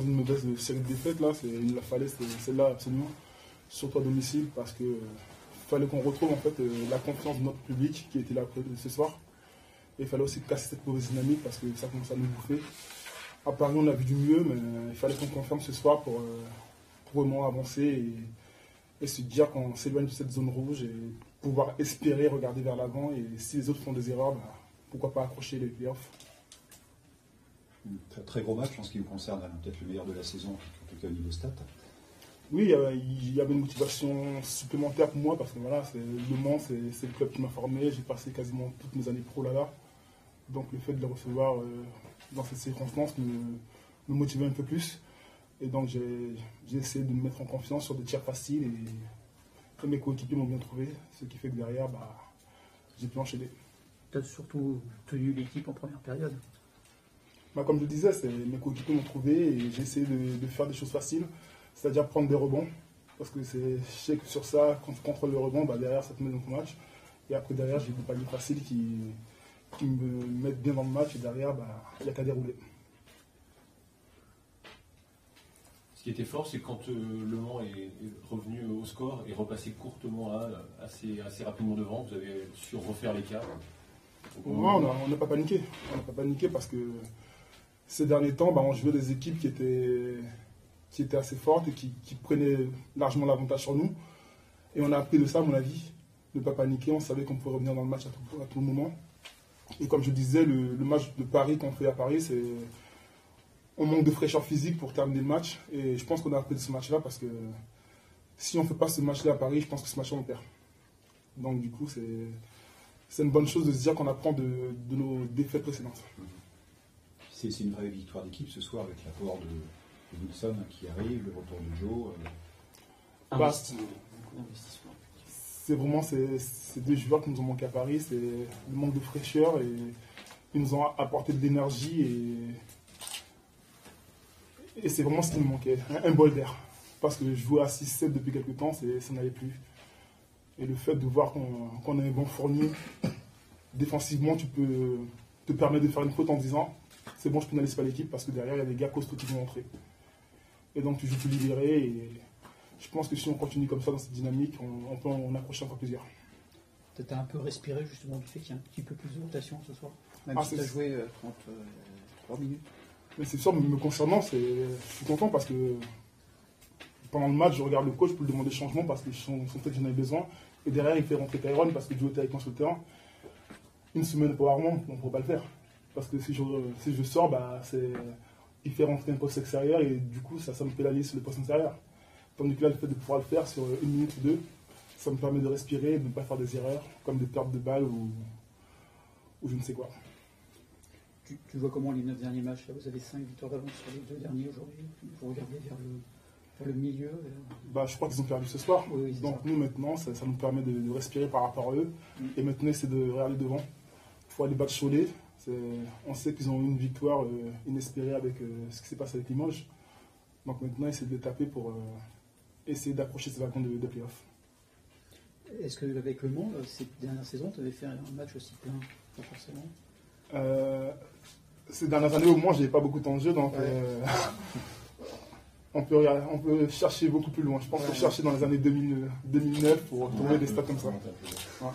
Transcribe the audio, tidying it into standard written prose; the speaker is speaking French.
une mauvaise série de défaites, là, il fallait celle-là absolument, surtout à domicile, parce que fallait qu'on retrouve en fait la confiance de notre public qui était là ce soir. Et il fallait aussi casser cette mauvaise dynamique parce que ça commence à nous bouffer. À Paris, on a vu du mieux, mais il fallait qu'on confirme ce soir pour vraiment avancer et se dire qu'on s'éloigne de cette zone rouge et pouvoir espérer regarder vers l'avant. Et si les autres font des erreurs, bah, pourquoi pas accrocher les playoffs. Très gros match en ce qui vous concerne, peut-être le meilleur de la saison, en tout cas au niveau stats. Oui, il y avait une motivation supplémentaire pour moi parce que voilà, Le Mans, c'est le club qui m'a formé. J'ai passé quasiment toutes mes années pro là-bas. Donc le fait de le recevoir dans ces circonstances me motivait un peu plus. Et donc j'ai essayé de me mettre en confiance sur des tirs faciles et mes coéquipiers m'ont bien trouvé. Ce qui fait que derrière, bah, j'ai pu enchaîner. Tu as surtout tenu l'équipe en première période. Bah, comme je le disais, mes coéquipiers m'ont trouvé et j'ai essayé de faire des choses faciles. C'est-à-dire prendre des rebonds, parce que je sais que sur ça, quand tu contrôles le rebond, bah derrière ça te met dans ton match. Et après derrière, j'ai des paniers faciles qui me mettent bien dans le match et derrière, bah, il n'y a qu'à dérouler. Ce qui était fort, c'est quand Le Mans est revenu au score et repassé courtement assez rapidement devant, vous avez su refaire l'écart. Ouais, on n'a pas paniqué. On n'a pas paniqué parce que ces derniers temps, bah, on jouait des équipes qui étaient assez fortes et qui prenaient largement l'avantage sur nous. Et on a appris de ça, à mon avis, ne pas paniquer. On savait qu'on pouvait revenir dans le match à tout moment. Et comme je disais, le match de Paris qu'on fait à Paris, on manque de fraîcheur physique pour terminer le match. Et je pense qu'on a appris de ce match-là parce que si on ne fait pas ce match-là à Paris, je pense que ce match-là, on perd. Donc du coup, c'est une bonne chose de se dire qu'on apprend de nos défaites précédentes. C'est une vraie victoire d'équipe ce soir avec l'apport de Wilson qui arrive, le retour de Joe. C'est vraiment ces deux joueurs qui nous ont manqué à Paris, c'est le manque de fraîcheur et ils nous ont apporté de l'énergie et c'est vraiment ce qui nous manquait, un bol d'air. Parce que je jouais à 6-7 depuis quelques temps, ça n'allait plus. Et le fait de voir qu'on a un bon Fournier, défensivement tu peux te permettre de faire une faute en disant c'est bon, je pénalise pas l'équipe parce que derrière il y a des gars costauds qui vont entrer. Et donc tu joues plus libéré et je pense que si on continue comme ça dans cette dynamique, on peut en accrocher encore plusieurs. Tu as un peu respiré justement du fait qu'il y a un petit peu plus de rotation ce soir, même si tu as joué 33 minutes. Mais c'est sûr, me concernant, je suis content parce que pendant le match, je regarde le coach pour lui demander changement parce que son fait que j'en avais besoin. Et derrière, il fait rentrer Tyrone parce que Joe était avec moi sur le terrain. Une semaine de powerment, on ne pourra pas le faire. Parce que si je sors, bah, il fait rentrer un poste extérieur et du coup, ça me pénalise sur le poste intérieur. Tandis que là, le fait de pouvoir le faire sur une minute ou deux, ça me permet de respirer, de ne pas faire des erreurs, comme des pertes de balles ou je ne sais quoi. Tu vois comment les 9 derniers matchs, là, vous avez 5 victoires d'avance sur les 2 derniers aujourd'hui. Vous regardez vers le milieu. Bah, je crois qu'ils ont perdu ce soir. Oui, donc nous, maintenant, ça nous permet de respirer par rapport à eux. Et maintenant, c'est de regarder devant. Il faut aller battre Cholet. On sait qu'ils ont eu une victoire inespérée avec ce qui s'est passé avec Limoges. Donc maintenant, essayer de les taper pour essayer d'approcher ces wagons de play-off. Est-ce qu'avec Le Mans, cette dernière saison, tu avais fait un match aussi plein? Pas forcément. Ces dernières années, au moins, je n'avais pas beaucoup de temps de jeu. Donc on peut chercher beaucoup plus loin. Je pense qu'on chercher dans les années 2009 pour trouver des stats comme ça. Ouais.